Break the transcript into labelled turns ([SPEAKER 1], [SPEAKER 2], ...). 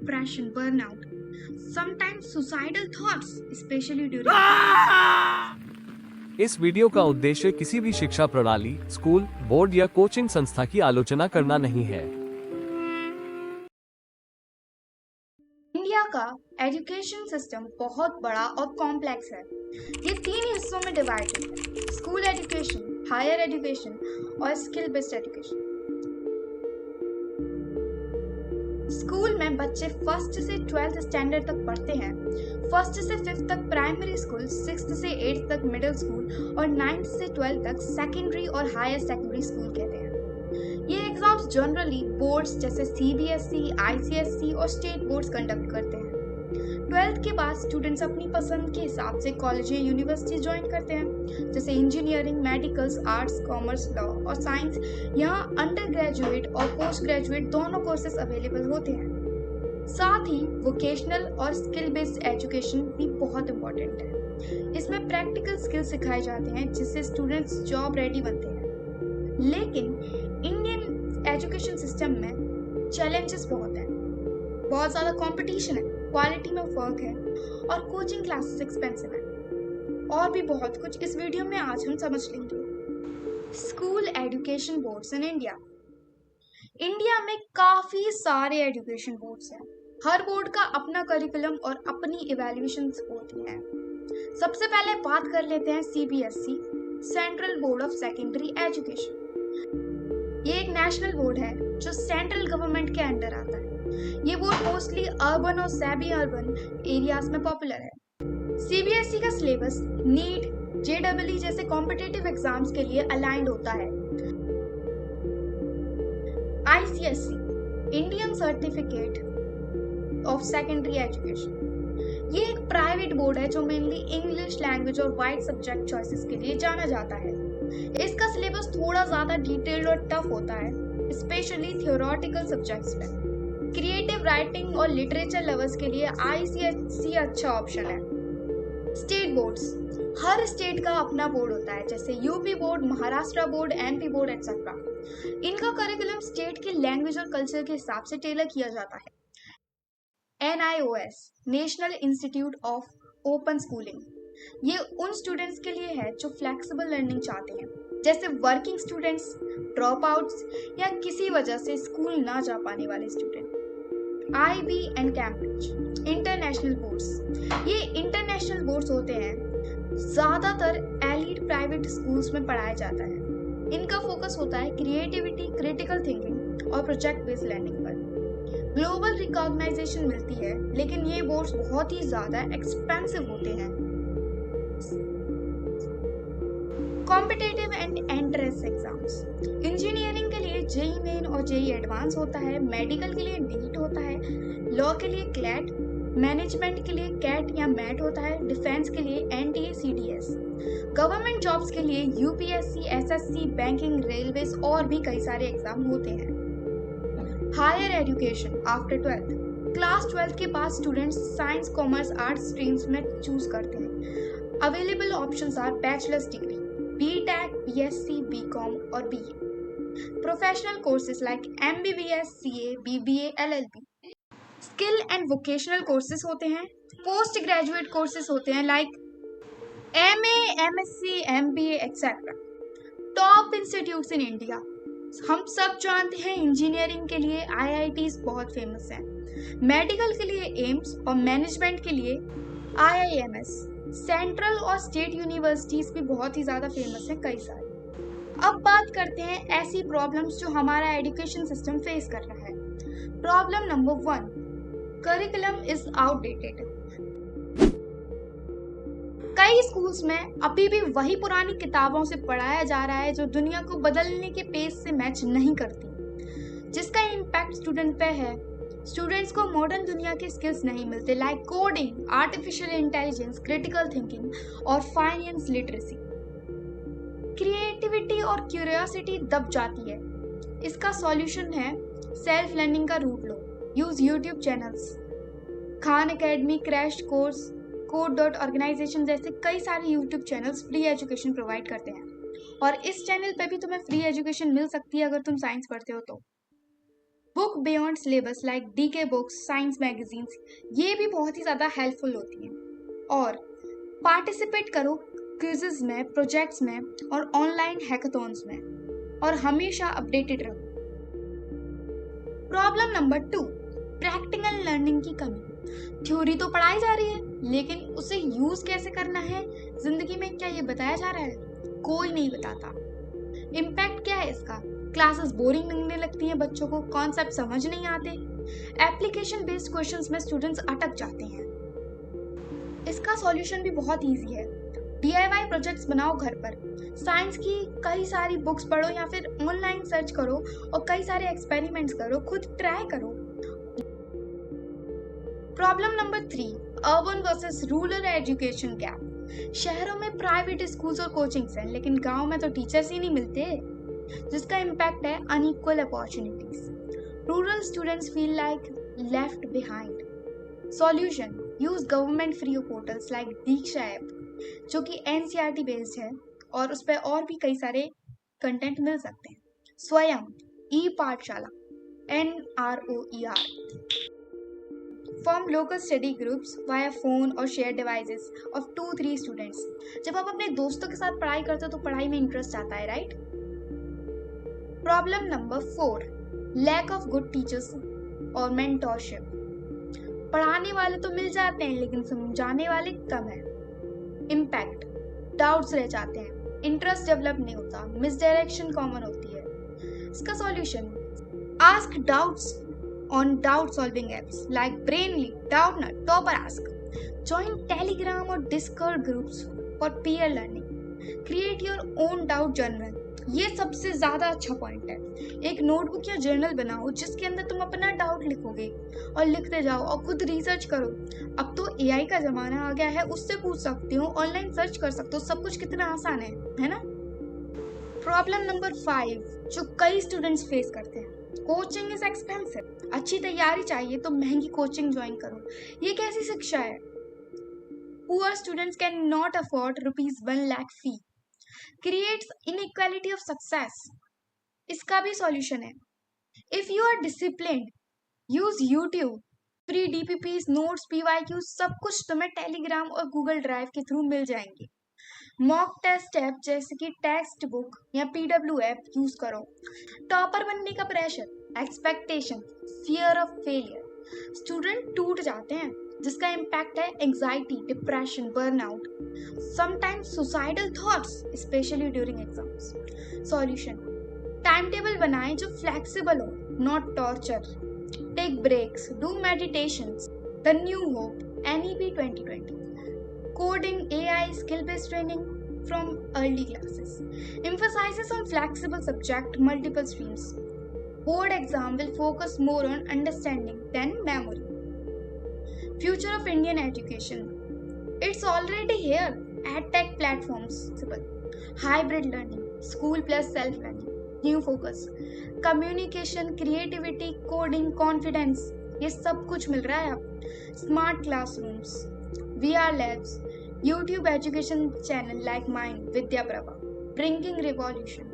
[SPEAKER 1] depression, burnout, sometimes suicidal thoughts, especially during
[SPEAKER 2] इस video का उद्देश्य किसी भी शिक्षा प्रणाली, स्कूल, बोर्ड या कोचिंग संस्था की आलोचना करना नहीं है।
[SPEAKER 1] इंडिया का एजुकेशन सिस्टम बहुत बड़ा और कॉम्प्लेक्स है। ये 3 हिस्सों में डिवाइडेड है: स्कूल एजुकेशन, हायर एजुकेशन और स्किल बेस्ड एजुकेशन। स्कूल में बच्चे 1st से 12th स्टैंडर्ड तक पढ़ते हैं। 1st से 5th तक प्राइमरी स्कूल, 6th से 8th तक मिडिल स्कूल और 9th से 12th तक सेकेंडरी और हायर सेकेंडरी स्कूल कहते हैं। ये एग्जाम्स जनरली बोर्ड्स जैसे CBSE, ICSE और स्टेट बोर्ड्स कंडक्ट करते हैं। 12th के बाद स्टूडेंट्स अपनी पसंद के हिसाब से कॉलेज या यूनिवर्सिटी ज्वाइन करते हैं, जैसे engineering, medicals, arts, commerce, law और साइंस। यहाँ अंडर ग्रेजुएट और पोस्ट ग्रेजुएट दोनों कोर्सेज अवेलेबल होते हैं। साथ ही वोकेशनल और स्किल बेस्ड एजुकेशन भी बहुत इंपॉर्टेंट है। इसमें प्रैक्टिकल स्किल सिखाए जाते हैं जिससे स्टूडेंट्स जॉब रेडी बनते हैं। लेकिन इंडियन एजुकेशन सिस्टम में चैलेंजेस बहुत हैं। बहुत ज़्यादा कंपटीशन है, क्वालिटी में फर्क है और कोचिंग क्लासेस एक्सपेंसिव है और भी बहुत कुछ इस वीडियो में आज हम समझ लेंगे। School education boards in India. India में काफी सारे एजुकेशन बोर्ड्स हैं। हर बोर्ड का अपना करिकुलम और अपनी इवैल्यूएशन होती है। सबसे पहले बात कर लेते हैं CBSE, central board of secondary education. ये एक नेशनल बोर्ड है जो सेंट्रल गवर्नमेंट के अंडर आता है। ये बोर्ड मोस्टली अर्बन और सेमी अर्बन एरियाज में पॉपुलर है। CBSE का सिलेबस नीट, JEE जैसे कॉम्पिटिटिव एग्जाम्स के लिए अलाइंड होता है। ICSE, Indian certificate of secondary education, ये एक प्राइवेट बोर्ड है जो मेनली इंग्लिश लैंग्वेज और वाइड सब्जेक्ट चॉइसेस के लिए जाना जाता है। इसका सिलेबस थोड़ा ज्यादा डिटेल्ड और टफ होता है, स्पेशली थियोरेटिकल सब्जेक्ट्स में। क्रिएटिव राइटिंग और लिटरेचर लवर्स के लिए ICSE अच्छा ऑप्शन है। स्टेट बोर्ड्स, हर स्टेट का अपना बोर्ड होता है, जैसे UP board, Maharashtra board, MP board etcetera. इनका करिकुलम स्टेट के लैंग्वेज और कल्चर के हिसाब से टेलर किया जाता है। NIOS, national institute of open schooling, ये उन स्टूडेंट्स के लिए है जो फ्लेक्सिबल लर्निंग चाहते हैं, जैसे वर्किंग स्टूडेंट्स, ड्रॉप आउट्स या किसी वजह से स्कूल ना जा पाने वाले student. IB and Cambridge, international boards, ये इंटरनेशनल बोर्ड्स होते हैं, ज्यादातर एलीट प्राइवेट स्कूल्स में पढ़ाया जाता है। इनका फोकस होता है क्रिएटिविटी, क्रिटिकल थिंकिंग और प्रोजेक्ट बेस्ड लर्निंग पर। ग्लोबल रिकॉग्नाइजेशन मिलती है, लेकिन ये बोर्ड्स बहुत ही ज्यादा एक्सपेंसिव होते हैं। Competitive and entrance exams, engineering के लिए JEE मेन और JEE एडवांस होता है, मेडिकल के लिए NEET होता है, लॉ के लिए CLAT, मैनेजमेंट के लिए CAT या MAT होता है, डिफेंस के लिए NTA CDS, गवर्नमेंट जॉब्स के लिए UPSC, SSC, बैंकिंग, रेलवेज और भी कई सारे एग्जाम होते हैं। Higher education after 12th, class 12th के बाद students science, commerce, arts streams में चूज करते हैं। Available options are bachelors degree, BTech, BSc, BCom और BA. Professional courses like MBBS, CA, BBA, LLB. Skill and vocational courses होते हैं। Post graduate courses होते हैं like MA, MSc, MBA, etc. Top institutes in India. हम सब जानते हैं engineering के लिए IITs बहुत फेमस हैं, मेडिकल के लिए एम्स और मैनेजमेंट के लिए IIMS। सेंट्रल और स्टेट यूनिवर्सिटीज भी बहुत ही ज्यादा फेमस है, कई सारी। अब बात करते हैं ऐसी प्रॉब्लम्स जो हमारा एजुकेशन सिस्टम फेस कर रहा है। Problem number 1, curriculum is outdated. कई स्कूल्स में अभी भी वही पुरानी किताबों से पढ़ाया जा रहा है जो दुनिया को बदलने के पेस से मैच नहीं करती, जिसका इम्पैक्ट स्टूडेंट पे है। स्टूडेंट्स को मॉडर्न दुनिया के स्किल्स नहीं मिलते, like coding, artificial intelligence, critical thinking और फाइनेंस लिटरेसी। क्रिएटिविटी और क्यूरियोसिटी दब जाती है। इसका सॉल्यूशन है सेल्फ लर्निंग का रूट लो। Use YouTube channels, Khan academy, crash course, code.organization जैसे कई सारे YouTube channels free education provide करते हैं और इस चैनल पे भी तुम्हें फ्री एजुकेशन मिल सकती है अगर तुम साइंस पढ़ते हो तो। Book beyond syllabus like DK books, science magazines, ये भी बहुत ही ज़्यादा हेल्पफुल होती हैं। और पार्टिसिपेट करो क्विज़ेस में, प्रोजेक्ट्स में और ऑनलाइन हैकाथॉन्स में, और हमेशा अपडेटेड रहो। प्रॉब्लम नंबर 2, प्रैक्टिकल लर्निंग की कमी। थ्योरी तो पढ़ाई जा रही है, लेकिन उसे यूज कैसे करना है जिंदगी में, क्या ये बताया जा रहा है? कोई नहीं बताता। इम्पैक्ट क्या है इसका? क्लासेस बोरिंग लगने लगती हैं, बच्चों को कॉन्सेप्ट समझ नहीं आते, एप्लीकेशन बेस्ड क्वेश्चंस में स्टूडेंट्स अटक जाते हैं। इसका सॉल्यूशन भी बहुत इजी है। DIY प्रोजेक्ट्स बनाओ घर पर, साइंस की कई सारी बुक्स पढ़ो या फिर ऑनलाइन सर्च करो और कई सारे एक्सपेरिमेंट्स करो, खुद ट्राई करो। Problem number 3, urban versus rural education gap. शहरों में प्राइवेट स्कूल्स और कोचिंग्स हैं, लेकिन गांव में तो टीचर्स ही नहीं मिलते, जिसका इम्पैक्ट है unequal opportunities. Rural students feel like left behind. Solution, use government free portals like Diksha app, जो कि NCERT बेस्ड है और उस पर और भी कई सारे कंटेंट मिल सकते हैं। स्वयं, ई पाठशाला, NROER, form local study groups via phone और शेयर डिवाइसेस ऑफ 2-3 स्टूडेंट्स। जब आप अपने दोस्तों के साथ पढ़ाई करते हो तो पढ़ाई में इंटरेस्ट आता है, right? Problem number 4, lack of good teachers और मेंटोरशिप। पढ़ाने वाले तो मिल जाते हैं, लेकिन समझाने वाले कम है। इम्पैक्ट, डाउट्स रह जाते हैं, इंटरेस्ट डेवलप नहीं होता, मिसडायरेक्शन कॉमन होती है। इसका solution, ask doubts on doubt solving apps like Brainly, Doubtnut, TopperAsk. Join Telegram or Discord groups for peer learning. Create your own doubt journal. ये सबसे ज्यादा अच्छा पॉइंट है। एक नोटबुक या जर्नल बनाओ जिसके अंदर तुम अपना डाउट लिखोगे और लिखते जाओ और खुद रिसर्च करो। अब तो AI का जमाना आ गया है, उससे पूछ सकते हो, ऑनलाइन सर्च कर सकते हो, सब कुछ कितना आसान है ना? प्रॉब्लम नंबर 5, जो कई स्टूडेंट्स फेस करते हैं, कोचिंग इज एक्सपेंसिव। अच्छी तैयारी चाहिए तो महंगी कोचिंग ज्वाइन करो। ये कैसी शिक्षा है? Poor students can not afford ₹1 lakh fee, creates inequality of success. इसका भी सॉल्यूशन है। If you are disciplined, use YouTube, free DPPs, notes, PYQ, सब कुछ तुम्हें टेलीग्राम और गूगल ड्राइव के थ्रू मिल जाएंगे। मॉक टेस्ट ऐप जैसे कि टेक्स्ट बुक या PW ऐप यूज करो। टॉपर बनने का pressure, expectation, fear of failure, student टूट जाते हैं, जिसका इम्पैक्ट है anxiety, depression, burnout, sometimes suicidal thoughts, specially during exams. Solution, time table बनाएं जो फ्लेक्सिबल हो, not torture. Take breaks, do meditations. The new hope, NEP 2020. Coding, AI, skill-based training from early classes. Emphasizes on flexible subject, multiple streams. Board exam will focus more on understanding than memory. Future of Indian education. It's already here. EdTech platforms. Hybrid learning. School plus self-learning. New focus. Communication, creativity, coding, confidence. ये सब कुछ मिल रहा है अब। Smart classrooms. VR labs, YouTube education channel like mine, Vidya Prabha, bringing revolution.